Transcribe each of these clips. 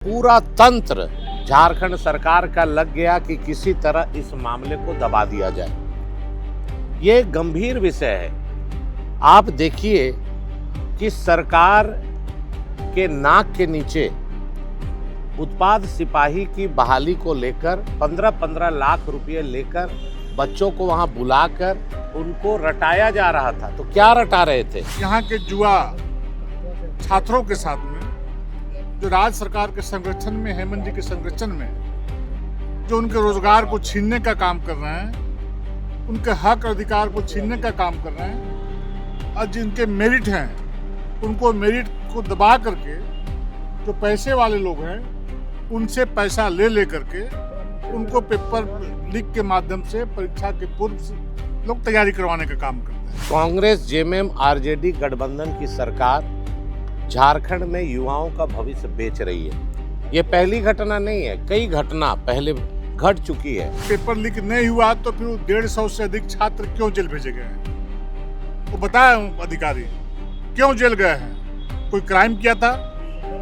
पूरा तंत्र झारखंड सरकार का लग गया कि किसी तरह इस मामले को दबा दिया जाए। ये एक गंभीर विषय है। आप देखिए कि सरकार के नाक के नीचे उत्पाद सिपाही की बहाली को लेकर 15-15 लाख रुपए लेकर बच्चों को वहां बुलाकर उनको रटाया जा रहा था। तो क्या रटा रहे थे? यहाँ के जुआ छात्रों के साथ में जो राज्य सरकार के संरक्षण में, हेमंत जी के संरक्षण में, जो उनके रोजगार को छीनने का काम कर रहे हैं, उनके हक अधिकार को छीनने का काम कर रहे हैं, और जिनके मेरिट हैं उनको मेरिट को दबा करके जो पैसे वाले लोग हैं उनसे पैसा ले करके उनको पेपर लीक के माध्यम से परीक्षा के पूर्व लोग तैयारी करवाने का काम करते हैं। कांग्रेस, जेएमएम, आरजेडी गठबंधन की सरकार झारखंड में युवाओं का भविष्य बेच रही है। ये पहली घटना नहीं है, कई घटना पहले घट चुकी है। पेपर लीक नहीं हुआ तो फिर 150 से अधिक छात्र क्यों जेल भेजे गए हैं? वो बताया अधिकारी क्यों जेल गए हैं? कोई क्राइम किया था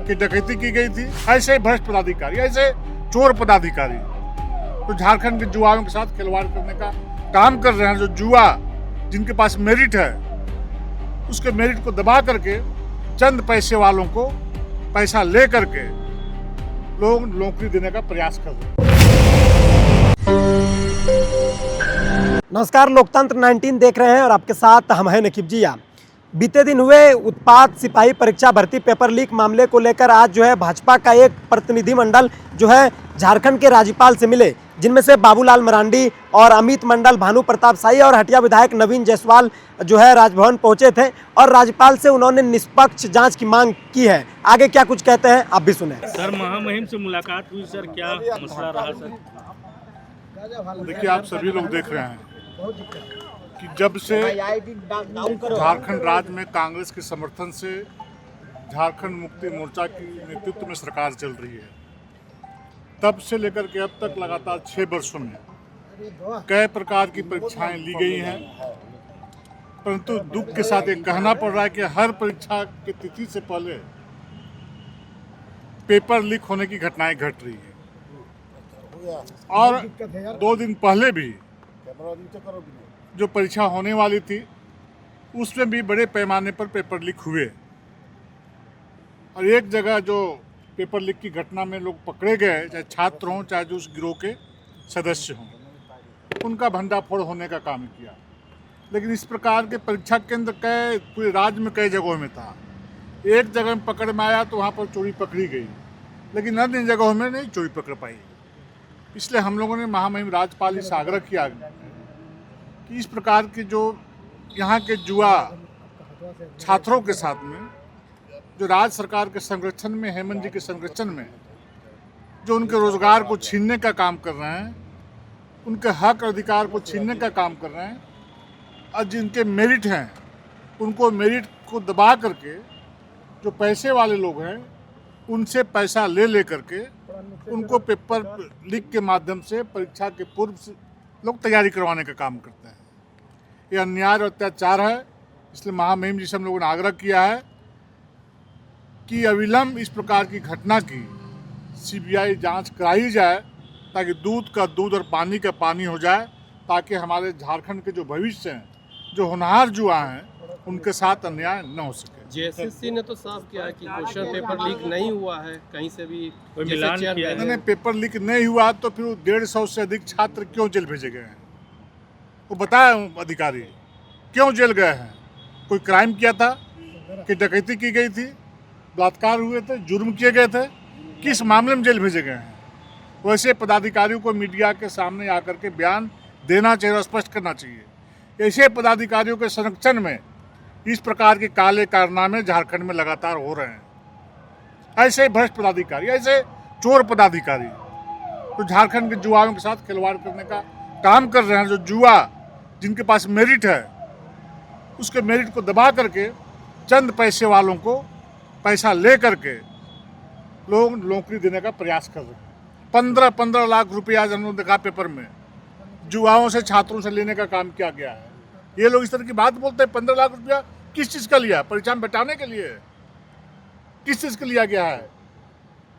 कि डकैती की गई थी? ऐसे भ्रष्ट पदाधिकारी, ऐसे चोर पदाधिकारी तो झारखंड के जुआओं के साथ खिलवाड़ करने का काम कर रहे हैं। जो जुआ जिनके पास मेरिट है उसके मेरिट को दबा करके चंद पैसे वालों को पैसा ले करके लोग नौकरी देने का प्रयास कर रहे हैं। नमस्कार, लोकतंत्र 19 देख रहे हैं और आपके साथ हम हैं नकीब जिया। बीते दिन हुए उत्पाद सिपाही परीक्षा भर्ती पेपर लीक मामले को लेकर आज जो है भाजपा का एक प्रतिनिधिमंडल जो है झारखंड के राज्यपाल से मिले, जिनमें से बाबूलाल मरांडी और अमित मंडल, भानु प्रताप शाही और हटिया विधायक नवीन जायसवाल जो है राजभवन पहुंचे थे और राज्यपाल से उन्होंने निष्पक्ष जांच की मांग की है। आगे क्या कुछ कहते हैं आप भी सुने। सर, महामहिम से मुलाकात हुई, सर क्या मसला रहा सर? देखिए, आप सभी लोग देख रहे हैं कि जब से झारखंड राज्य में कांग्रेस के समर्थन से झारखंड मुक्ति मोर्चा की नेतृत्व में सरकार चल रही है, तब से लेकर के अब तक लगातार 6 वर्षों में कई प्रकार की परीक्षाएं ली गई हैं, परंतु दुख के साथ ये कहना पड़ रहा है कि हर परीक्षा की तिथि से पहले पेपर लीक होने की घटनाएं घट रही है। और 2 दिन पहले भी जो परीक्षा होने वाली थी उसमें भी बड़े पैमाने पर पेपर लीक हुए और एक जगह जो पेपर लीक की घटना में लोग पकड़े गए, चाहे छात्र हों चाहे जो उस गिरोह के सदस्य हों, उनका भंडाफोड़ होने का काम किया। लेकिन इस प्रकार के परीक्षा केंद्र कई पूरे राज्य में कई जगहों में था। एक जगह में पकड़ में आया तो वहाँ पर चोरी पकड़ी गई, लेकिन अन्य जगहों में नहीं चोरी पकड़ पाई। इसलिए हम लोगों ने महामहिम राज्यपाल से आग्रह किया कि इस प्रकार के जो यहाँ के जुआ छात्रों के साथ में, जो राज्य सरकार के संरक्षण में, हेमंत जी के संरक्षण में, जो उनके रोजगार को छीनने का काम कर रहे हैं, उनके हक अधिकार को छीनने का काम कर रहे हैं, और जिनके मेरिट हैं उनको मेरिट को दबा करके जो पैसे वाले लोग हैं उनसे पैसा ले करके उनको पेपर लीक के माध्यम से परीक्षा के पूर्व लोग तैयारी करवाने का काम करते हैं। ये अन्याय और अत्याचार है। इसलिए महामहिम जी से हम लोगों ने आग्रह किया है कि अविलंब इस प्रकार की घटना की सीबीआई जांच कराई जाए, ताकि दूध का दूध और पानी का पानी हो जाए, ताकि हमारे झारखंड के जो भविष्य हैं, जो होनहार जुआ हैं, उनके साथ अन्याय न हो सके। जेएसएससी ने तो साफ किया है कि क्वेश्चन पेपर लीक नहीं हुआ है, कहीं से भी कोई मिलान किया है? नहीं, पेपर लीक नहीं हुआ तो फिर 150 से अधिक छात्र क्यों जेल भेजे गए हैं? वो बताया अधिकारी क्यों जेल गए हैं? कोई क्राइम किया था कि डकैती की गई थी, बलात्कार हुए थे, जुर्म किए गए थे, किस मामले में जेल भेजे गए हैं? वैसे पदाधिकारियों को मीडिया के सामने आकर के बयान देना चाहिए और स्पष्ट करना चाहिए। ऐसे पदाधिकारियों के संरक्षण में इस प्रकार के काले कारनामे झारखंड में लगातार हो रहे हैं। ऐसे भ्रष्ट पदाधिकारी, ऐसे चोर पदाधिकारी तो झारखंड के जुआओं के साथ खिलवाड़ करने का काम कर रहे हैं। जो जुआ जिनके पास मेरिट है उसके मेरिट को दबा करके चंद पैसे वालों को पैसा ले करके लोग नौकरी देने का प्रयास कर रहे हैं। 15-15 लाख रुपया आज हमने देखा पेपर में जुआओं से, छात्रों से लेने का काम किया गया है। ये लोग इस तरह की बात बोलते हैं। 15 लाख रुपया किस चीज़ का लिया? परीक्षा में बैठाने के लिए? किस चीज़ का लिया गया है?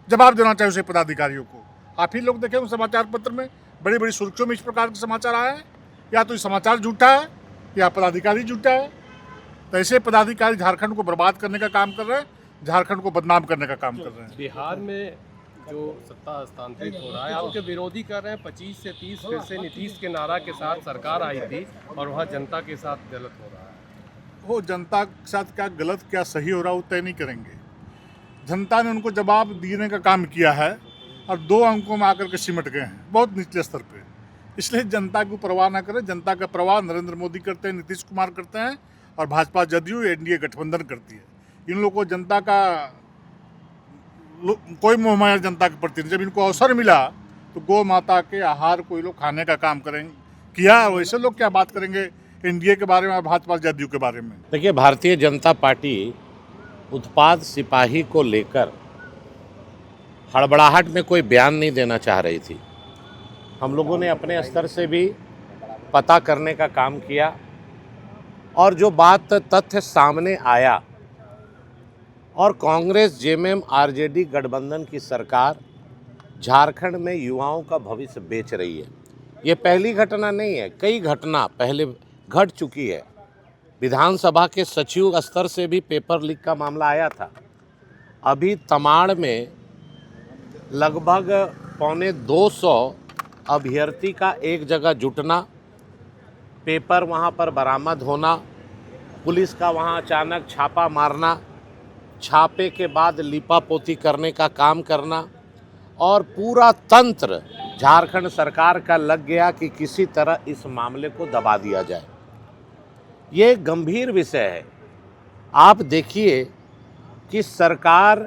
जवाब देना चाहिए उसे पदाधिकारियों को। आप ही लोग देखें उस समाचार पत्र में बड़ी बड़ी सुर्खियों में इस प्रकार के समाचार आए हैं, या तो ये समाचार झूठा है या पदाधिकारी झूठा है। तो ऐसे पदाधिकारी झारखंड को बर्बाद करने का काम कर रहे हैं, झारखंड को बदनाम करने का काम कर रहे हैं। बिहार में जो सत्ता हस्तांतरित हो रहा है, आपके विरोधी कर रहे हैं 25 से 30 फिर से नीतीश के नारा के साथ सरकार आई थी और वहाँ जनता के साथ गलत हो रहा है। वो जनता के साथ क्या गलत क्या सही हो रहा है वो तय नहीं करेंगे। जनता ने उनको जवाब देने का काम किया है और 2 अंकों में आकर के सिमट गए हैं, बहुत निचले स्तर पे। इसलिए जनता की परवाह ना करें। जनता का परवाह नरेंद्र मोदी करते हैं, नीतीश कुमार करते हैं और भाजपा जदयू एनडीए गठबंधन करती है। इन लोगों को जनता का कोई मोह माया जनता के प्रति। जब इनको अवसर मिला तो गौ माता के आहार को ये लोग खाने का काम करेंगे किया। वैसे लोग क्या बात करेंगे एनडीए के बारे में और भाजपा जदयू के बारे में। देखिए, भारतीय जनता पार्टी उत्पाद सिपाही को लेकर हड़बड़ाहट में कोई बयान नहीं देना चाह रही थी। हम लोगों ने अपने स्तर से भी पता करने का काम किया और जो बात तथ्य सामने आया, और कांग्रेस जेएमएम आरजेडी गठबंधन की सरकार झारखंड में युवाओं का भविष्य बेच रही है। ये पहली घटना नहीं है, कई घटना पहले घट चुकी है। विधानसभा के सचिव स्तर से भी पेपर लीक का मामला आया था। अभी तमाड़ में लगभग 250 अभ्यर्थी का एक जगह जुटना, पेपर वहाँ पर बरामद होना, पुलिस का वहाँ अचानक छापा मारना, छापे के बाद लिपापोती करने का काम करना, और पूरा तंत्र झारखंड सरकार का लग गया कि किसी तरह इस मामले को दबा दिया जाए। ये गंभीर विषय है। आप देखिए कि सरकार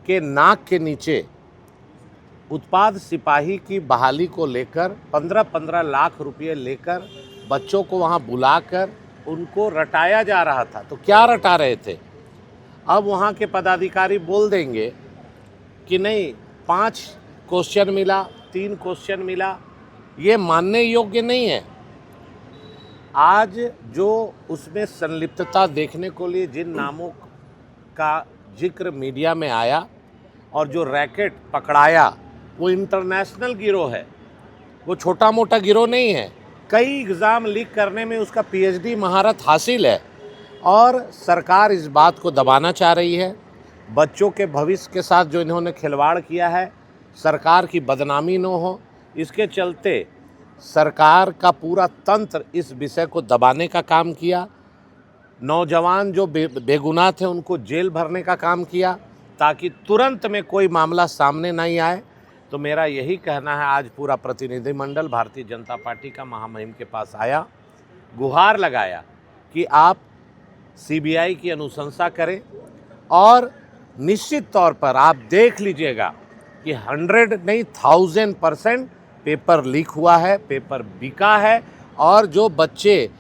के नाक के नीचे उत्पाद सिपाही की बहाली को लेकर 15-15 लाख रुपए लेकर बच्चों को वहाँ बुलाकर उनको रटाया जा रहा था। तो क्या रटा रहे थे? अब वहाँ के पदाधिकारी बोल देंगे कि नहीं, 5 क्वेश्चन मिला, 3 क्वेश्चन मिला। ये मानने योग्य नहीं है। आज जो उसमें संलिप्तता देखने को लिए जिन नामों का जिक्र मीडिया में आया और जो रैकेट पकड़ाया, वो इंटरनेशनल गिरोह है, वो छोटा मोटा गिरोह नहीं है। कई एग्ज़ाम लीक करने में उसका पीएचडी महारत हासिल है और सरकार इस बात को दबाना चाह रही है। बच्चों के भविष्य के साथ जो इन्होंने खिलवाड़ किया है, सरकार की बदनामी न हो, इसके चलते सरकार का पूरा तंत्र इस विषय को दबाने का काम किया। नौजवान जो बेगुनाह थे उनको जेल भरने का काम किया ताकि तुरंत में कोई मामला सामने नहीं आए। तो मेरा यही कहना है, आज पूरा प्रतिनिधिमंडल भारतीय जनता पार्टी का महामहिम के पास आया, गुहार लगाया कि आप सीबीआई की अनुशंसा करें और निश्चित तौर पर आप देख लीजिएगा कि 100 नहीं 1000% पेपर लीक हुआ है, पेपर बिका है। और जो बच्चे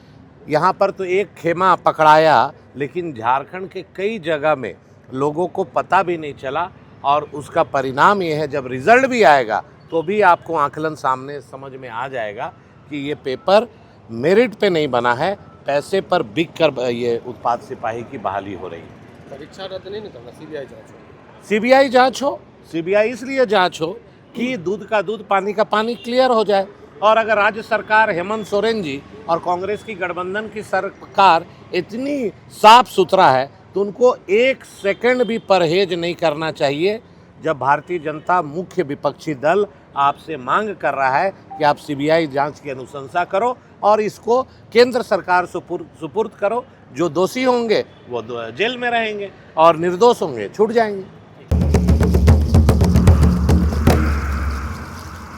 यहाँ पर तो एक खेमा पकड़ाया, लेकिन झारखंड के कई जगह में लोगों को पता भी नहीं चला। और उसका परिणाम ये है, जब रिज़ल्ट भी आएगा तो भी आपको आकलन सामने समझ में आ जाएगा कि ये पेपर मेरिट पे नहीं बना है, पैसे पर बिक कर ये उत्पाद सिपाही की बहाली हो रही है। परीक्षा रद्द नहीं करना, सीबीआई जांच हो। सीबीआई जांच हो। सीबीआई इसलिए जांच हो कि दूध का दूध पानी का पानी क्लियर हो जाए। और अगर राज्य सरकार हेमंत सोरेन जी और कांग्रेस की गठबंधन की सरकार इतनी साफ सुथरा है तो उनको 1 सेकंड भी परहेज नहीं करना चाहिए। जब भारतीय जनता मुख्य विपक्षी दल आपसे मांग कर रहा है कि आप सीबीआई जांच की अनुशंसा करो और इसको केंद्र सरकार सुपुर्द करो, जो दोषी होंगे वो जेल में रहेंगे और निर्दोष होंगे छूट जाएंगे।